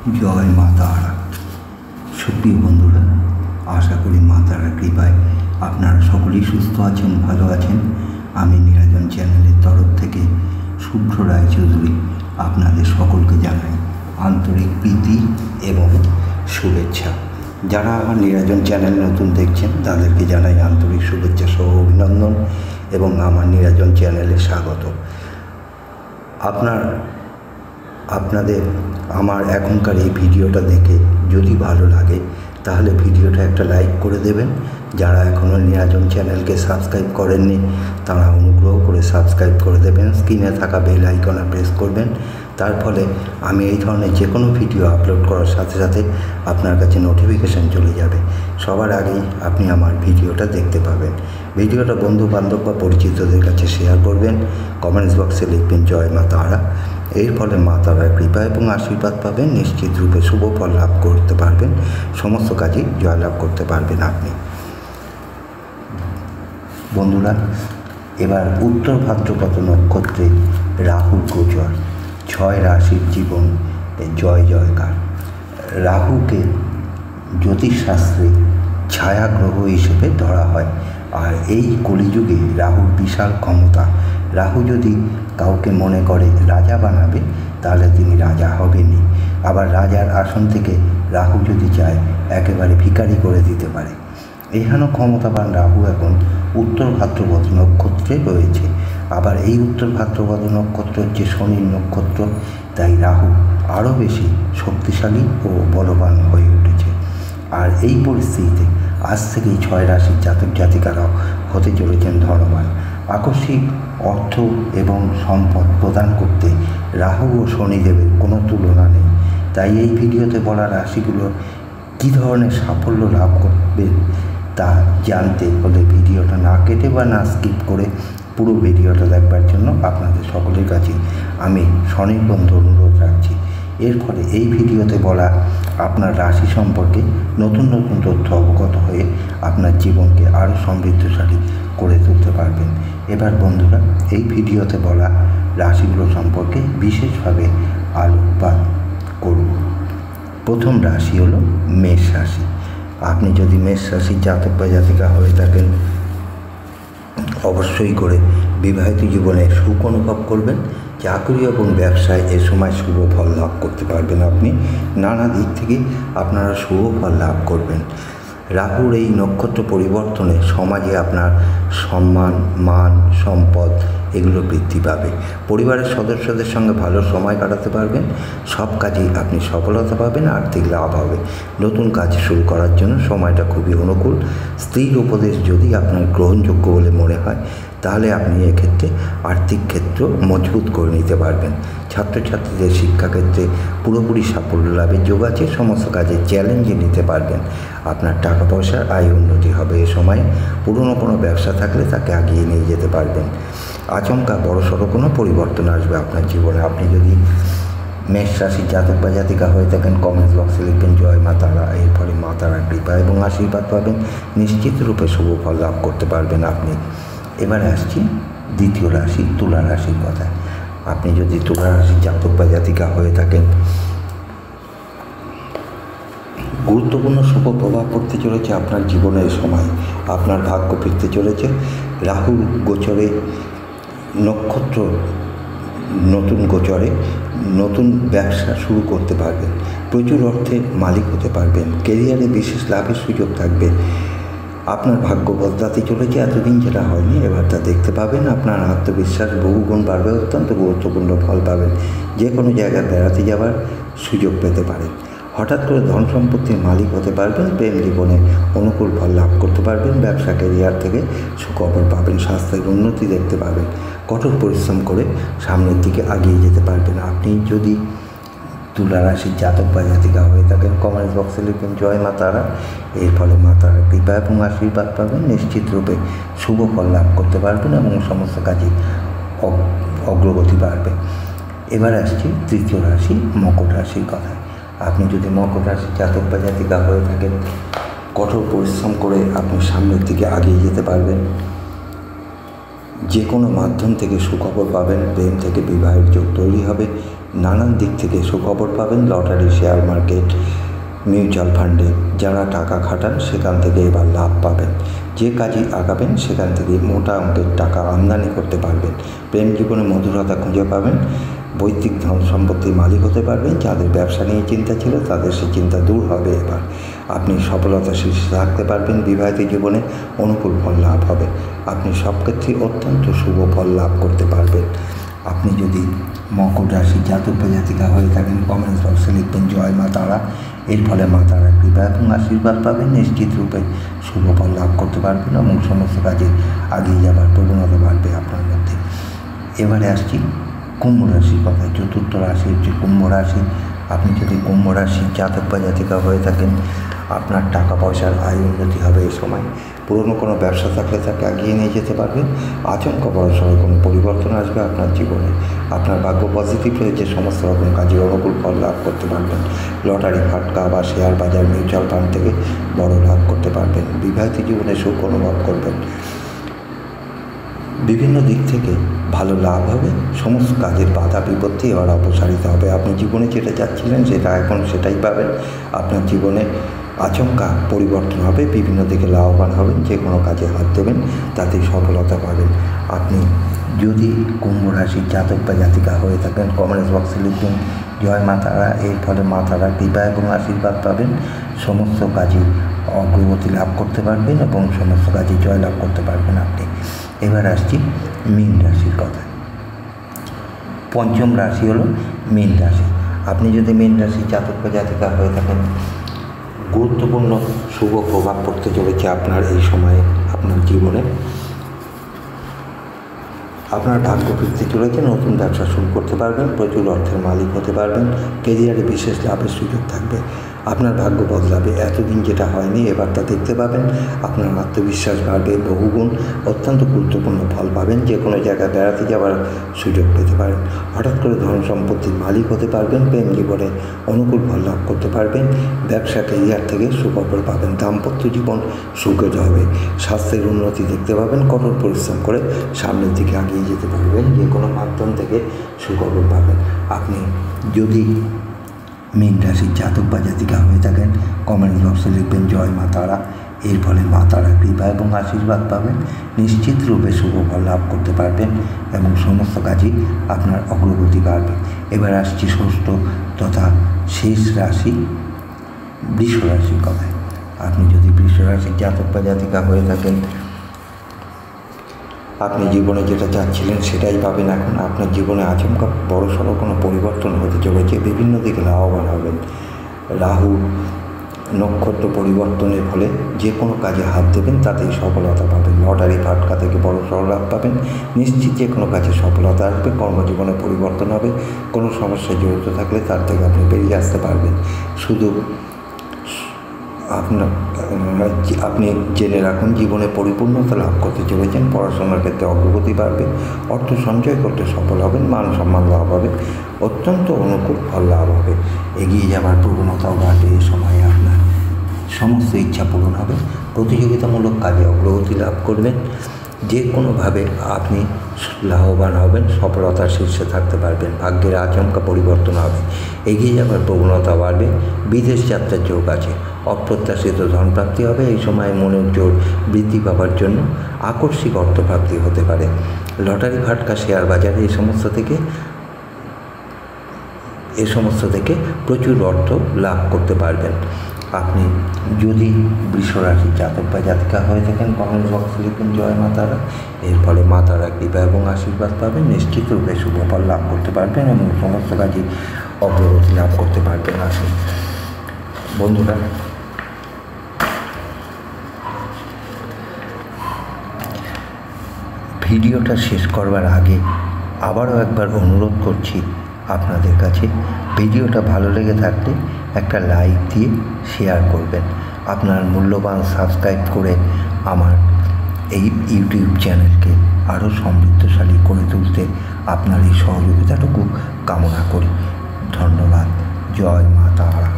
জয় মা তারা। সুপ্রিয় বন্ধুরা, আশা করি মা তারার কৃপায় আপনারা সকলেই সুস্থ আছেন, ভালো আছেন। আমি নীরাজন চ্যানেলের তরফ থেকে শুভ্র রায়চৌধুরী আপনাদের সকলকে জানাই আন্তরিক প্রীতি এবং শুভেচ্ছা। যারা আমার নীরাজন চ্যানেল নতুন দেখছেন তাদেরকে জানাই আন্তরিক শুভেচ্ছা সহ অভিনন্দন এবং আমার নীরাজন চ্যানেলে স্বাগত। আপনাদের আমার এখনকার এই ভিডিওটা দেখে যদি ভালো লাগে তাহলে ভিডিওটা একটা লাইক করে দেবেন। যারা এখনও নীরাজন চ্যানেলকে সাবস্ক্রাইব করেননি তারা অনুগ্রহ করে সাবস্ক্রাইব করে দেবেন। স্ক্রিনে থাকা বেল আইকনে প্রেস করবেন। তার ফলে আমি এই ধরনের যে কোনো ভিডিও আপলোড করার সাথে সাথে আপনার কাছে নোটিফিকেশান চলে যাবে। সবার আগেই আপনি আমার ভিডিওটা দেখতে পাবেন। ভিডিওটা বন্ধু বান্ধব বা পরিচিতদের কাছে শেয়ার করবেন। কমেন্টস বক্সে লিখবেন জয় মা তারা। এর ফলে মা তারার কৃপা এবং আশীর্বাদ পাবেন। নিশ্চিত রূপে শুভ ফল লাভ করতে পারবেন। সমস্ত কাজেই জয়লাভ করতে পারবেন আপনি। বন্ধুরা, এবার উত্তর ভাদ্রপদ নক্ষত্রে রাহুর গোচর। 6 রাশির জীবন জয় জয়কার। রাহুকে জ্যোতিষশাস্ত্রে ছায়াগ্রহ হিসেবে ধরা হয়। আর এই কলিযুগে রাহুর বিশাল ক্ষমতা। রাহু যদি কাউকে মনে করে রাজা বানাবে তাহলে তিনি রাজা হবেনই। আবার রাজার আসন থেকে রাহু যদি চায় একেবারে ভিখারি করে দিতে পারে। এখানে ক্ষমতাবান রাহু এখন উত্তর ভাদ্রপদ নক্ষত্রে রয়েছে। আবার এই উত্তর ভাদ্রপদ নক্ষত্র হচ্ছে শনির নক্ষত্র, তাই রাহু আরও বেশি শক্তিশালী ও বলবান হয়ে উঠেছে। আর এই পরিস্থিতিতে আজ থেকেই 6 রাশির জাতক জাতিকারাও হতে চলেছেন ধনবান। আকস্মিক অর্থ এবং সম্পদ প্রদান করতে রাহু ও শনিদেবের কোনো তুলনা নেই। তাই এই ভিডিওতে বলা রাশিগুলো কী ধরনের সাফল্য লাভ করবে তা জানতে হলে ভিডিওটা না কেটে বা না স্কিপ করে পুরো ভিডিওটা দেখবার জন্য আপনাদের সকলের কাছে আমি সনির্বন্ধ অনুরোধ রাখছি। এর ফলে এই ভিডিওতে বলা আপনার রাশি সম্পর্কে নতুন নতুন তথ্য অবগত হয়ে আপনার জীবনকে আরও সমৃদ্ধশালী করে তুলতে পারবেন। এবার বন্ধুরা, এই ভিডিওতে বলা রাশিগুলো সম্পর্কে বিশেষভাবে আলোকপাত করব। প্রথম রাশি হলো মেষ রাশি। আপনি যদি মেষ রাশির জাতক বা জাতিকা হয়ে থাকেন অবশ্যই করে বিবাহিত জীবনে সুখ অনুভব করবেন। চাকরি এবং ব্যবসায় এ সময় শুভ ফল লাভ করতে পারবেন। আপনি নানা দিক থেকে আপনারা শুভ ফল লাভ করবেন। রাহুর এই নক্ষত্র পরিবর্তনে সমাজে আপনার সম্মান, মান, সম্পদ এগুলো বৃদ্ধি পাবে। পরিবারের সদস্যদের সঙ্গে ভালো সময় কাটাতে পারবেন। সব কাজেই আপনি সফলতা পাবেন, আর্থিক লাভ হবে। নতুন কাজ শুরু করার জন্য সময়টা খুবই অনুকূল। স্ত্রীর উপদেশ যদি আপনার গ্রহণযোগ্য বলে মনে হয় তাহলে আপনি এক্ষেত্রে আর্থিক ক্ষেত্র মজবুত করে নিতে পারবেন। ছাত্রছাত্রীদের শিক্ষাক্ষেত্রে পুরোপুরি সাফল্য লাভের যোগ আছে। সমস্ত কাজে চ্যালেঞ্জে নিতে পারবেন। আপনার টাকা পয়সার আয় উন্নতি হবে। এ সময় পুরনো কোনো ব্যবসা থাকলে তাকে এগিয়ে নিয়ে যেতে পারবেন। আচমকা বড়সড় কোনো পরিবর্তন আসবে আপনার জীবনে। আপনি যদি মেষ রাশির জাতক বা জাতিকা হয়ে থাকেন কমেন্টস বক্সে লিখবেন জয় মা তারা। এর ফলে মা তারার কৃপা এবং আশীর্বাদ পাবেন। নিশ্চিত রূপে শুভ ফল লাভ করতে পারবেন আপনি। এবারে আসছি দ্বিতীয় রাশি তুলা রাশির কথায়। আপনি যদি তুলা রাশির জাতক বা জাতিকা হয়ে থাকেন গুরুত্বপূর্ণ শুভ প্রভাব পড়তে চলেছে আপনার জীবনের সময়। আপনার ভাগ্য ফিরতে চলেছে। রাহু গোচরে নক্ষত্র নতুন গোচরে নতুন ব্যবসা শুরু করতে পারবেন। প্রচুর অর্থের মালিক হতে পারবেন। কেরিয়ারে বিশেষ লাভের সুযোগ থাকবে। আপনার ভাগ্য বদলাতে চলেছে। এতদিন যেটা হয়নি এবার তা দেখতে পাবেন। আপনার আত্মবিশ্বাস বহুগুণ বাড়বে। অত্যন্ত গুরুত্বপূর্ণ ফল পাবেন। যে কোনো জায়গায় বেড়াতে যাওয়ার সুযোগ পেতে পারেন। হঠাৎ করে ধন সম্পত্তির মালিক হতে পারবেন। প্রেম জীবনে অনুকূল ফল লাভ করতে পারবেন। ব্যবসা ক্যারিয়ার থেকে সুখবর পাবেন। স্বাস্থ্যের উন্নতি দেখতে পাবেন। কঠোর পরিশ্রম করে সামনের দিকে এগিয়ে যেতে পারবেন। আপনি যদি তুলা রাশির জাতক বা জাতিকা হয়ে থাকেন কমেন্টস বক্সে লিখবেন জয় মা তারা। এর ফলে মা তারার কৃপা এবং আশীর্বাদ পাবেন। নিশ্চিত রূপে শুভ ফল লাভ করতে পারবেন এবং সমস্ত কাজে অগ্রগতি বাড়বে। এবার আসছি তৃতীয় রাশি মকর রাশির কথায়। আপনি যদি মকর রাশির জাতক বা জাতিকা হয়ে থাকেন কঠোর পরিশ্রম করে আপনি সামনের দিকে এগিয়ে যেতে পারবেন। যে কোনো মাধ্যম থেকে সুখবর পাবেন। প্রেম থেকে বিবাহের যোগ তৈরি হবে। নানান দিক থেকে সুখবর পাবেন। লটারি, শেয়ার মার্কেট, মিউচুয়াল ফান্ডে যারা টাকা খাটান সেখান থেকে এবার লাভ পাবেন। যে কাজে আগাবেন সেখান থেকে মোটা অঙ্কের টাকা আমদানি করতে পারবেন। প্রেম জীবনে মধুরতা খুঁজে পাবেন। বৈদিক ধন সম্পত্তির মালিক হতে পারবেন। যাদের ব্যবসা নিয়ে চিন্তা ছিল তাদের সেই চিন্তা দূর হবে। এবার আপনি সফলতা শীর্ষে থাকতে পারবেন। বিবাহিত জীবনে অনুকূল ফল লাভ হবে। আপনি সব ক্ষেত্রে অত্যন্ত শুভ ফল লাভ করতে পারবেন। আপনি যদি মকর রাশির জাতক বা জাতিকা হয়ে থাকেন, কমেন্টস বক্সে লিখবেন জয় মা তারা। এর ফলে মা তারার কৃপা এবং আশীর্বাদ পাবেন। নিশ্চিত রূপে শুভ ফল লাভ করতে পারবেন এবং সমস্ত কাজে এগিয়ে যাবার প্রবণতা বাড়বে আপনার মধ্যে। এবারে আসছি কুম্ভ রাশির কথায়। চতুর্থ রাশি হচ্ছে কুম্ভ রাশি। আপনি যদি কুম্ভ রাশির জাতক বা জাতিকা হয়ে থাকেন, আপনার টাকা পয়সার আয় উন্নতি হবে এই সময়। পুরনো কোনো ব্যবসা থাকলে তাকে এগিয়ে নিয়ে যেতে পারবেন। আচমকা বড়সড় কোনো পরিবর্তন আসবে আপনার জীবনে। আপনার ভাগ্য পজিটিভ রয়েছে। সমস্ত রকম কাজে অনুকূল ফল লাভ করতে পারবেন। লটারি, ফাটকা বা শেয়ার বাজার, মিউচুয়াল ফান্ড থেকে বড় লাভ করতে পারবেন। বিবাহিত জীবনে সুখ অনুভব করবেন। বিভিন্ন দিক থেকে ভালো লাভ হবে। সমস্ত কাজের বাধা বিপত্তি এবার অপসারিত হবে। আপনি জীবনে যেটা চাচ্ছিলেন সেটা এখন সেটাই পাবেন। আপনার জীবনে আচমকা পরিবর্তন হবে। বিভিন্ন দিকে লাভবান হবেন। যে কোনো কাজে হাত দেবেন তাতে সফলতা পাবেন। আপনি যদি কুম্ভ রাশির জাতক বা জাতিকা হয়ে থাকেন, কমেন্টস বক্সে লিখবেন জয় মা তারা। এর ফলে মা তারা কৃপা এবং আশীর্বাদ পাবেন। সমস্ত কাজে অগ্রগতি লাভ করতে পারবেন এবং সমস্ত কাজে জয় লাভ করতে পারবেন আপনি। এবার আসছি মীন রাশির কথা। পঞ্চম রাশি হলো মীন রাশি। আপনি যদি মীন রাশির জাতক বা জাতিকা হয়ে থাকেন, গুরুত্বপূর্ণ শুভ প্রভাব পড়তে চলেছে আপনার এই সময়ে আপনার জীবনে। আপনার ভাগ্য ফিরতে চলেছে। নতুন ব্যবসা শুরু করতে পারবেন। প্রচুর অর্থের মালিক হতে পারবেন। কেরিয়ারে বিশেষ লাভের সুযোগ থাকবে। আপনার ভাগ্য বদলাবে। এতদিন যেটা হয়নি এবার তা দেখতে পাবেন। আপনার আত্মবিশ্বাস বাড়বে বহুগুণ। অত্যন্ত গুরুত্বপূর্ণ ফল পাবেন। যে কোনো জায়গায় বেড়াতে যাওয়ার সুযোগ পেতে পারেন। হঠাৎ করে ধন সম্পত্তির মালিক হতে পারবেন। প্রেম জীবনে অনুকূল ফল লাভ করতে পারবেন। ব্যবসা, কেরিয়ার থেকে সুখবর পাবেন। দাম্পত্য জীবন সুখের হবে। স্বাস্থ্যের উন্নতি দেখতে পাবেন। কঠোর পরিশ্রম করে সামনের দিকে এগিয়ে যেতে পারবেন। যে কোনো মাধ্যম থেকে সুখবর পাবেন। আপনি যদি মীন রাশির জাতক বা জাতিকা হয়ে থাকেন, কমেন্ট বক্সে লিখবেন জয় মা তারা। এর ফলে মা তারা কৃপা এবং আশীর্বাদ পাবেন। নিশ্চিত রূপে শুভ ফল লাভ করতে পারবেন এবং সমস্ত কাজেই আপনার অগ্রগতি বাড়বে। এবার আসছি ষষ্ঠ তথা শেষ রাশি বৃষ রাশির কথায়। আপনি যদি বৃষ রাশির জাতক বা জাতিকা হয়ে থাকেন, আপনি জীবনে যেটা চাচ্ছিলেন সেটাই পাবেন। এখন আপনার জীবনে আচমকা বড়সড় কোনো পরিবর্তন হতে চলেছে। বিভিন্ন দিকে লাভবান হবেন। রাহু নক্ষত্র পরিবর্তনের ফলে যে কোনো কাজে হাত দেবেন তাতেই সফলতা পাবেন। লটারি, ফাটকা থেকে বড়সড় লাভ পাবেন। নিশ্চিত যে কোনো কাজে সফলতা আসবে। কর্মজীবনে পরিবর্তন হবে। কোনো সমস্যায় জড়িত থাকলে তার থেকে আপনি বেরিয়ে আসতে পারবেন। শুধু আপনি জেনে রাখুন জীবনে পরিপূর্ণতা লাভ করতে চলেছেন। পড়াশোনার ক্ষেত্রে অগ্রগতি বাড়বে। অর্থ সঞ্চয় করতে সফল হবেন। মান সম্মান লাভ হবে। অত্যন্ত অনুকূল ফল লাভ হবে। এগিয়ে যাওয়ার প্রবণতাও বাড়বে। এই সময়ে আপনার সমস্ত ইচ্ছা পূরণ হবে। প্রতিযোগিতামূলক কাজে অগ্রগতি লাভ করবেন। যে কোনোভাবে আপনি লাভবান হবেন। সফলতার শীর্ষে থাকতে পারবেন। ভাগ্যের আচমকা পরিবর্তন হবে। এগিয়ে যাওয়ার প্রবণতা বাড়বে। বিদেশ যাত্রার যোগ আছে। অপ্রত্যাশিত ধনপ্রাপ্তি হবে। এই সময় মনের জোর বৃদ্ধি পাওয়ার জন্য আকস্মিক অর্থপ্রাপ্তি হতে পারে। লটারি, ফাটকা, শেয়ার বাজারে এই সমস্ত থেকে প্রচুর অর্থ লাভ করতে পারবেন। আপনি যদি বৃষ রাশির জাতক বা জাতিকা হয়ে থাকেন, কমেন্ট বক্সে লিখুন জয় মা তারা। এর ফলে মা তারা কৃপা এবং আশীর্বাদ পাবেন। নিশ্চিত রূপে শুভ ফল লাভ করতে পারবেন এবং সমস্ত কাজে অগ্রগতি লাভ করতে পারবেন। আসুন বন্ধুরা, ভিডিওটা শেষ করবার আগে আবারও একবার অনুরোধ করছি আপনাদের কাছে, ভিডিওটা ভালো লেগে থাকলে একটা লাইক দিয়ে শেয়ার করবেন। আপনার মূল্যবান সাবস্ক্রাইব করে আমার এই ইউটিউব চ্যানেলকে আরও সমৃদ্ধশালী করে তুলতে আপনার এই সহযোগিতাটুকু কামনা করি। ধন্যবাদ। জয় মা তারা।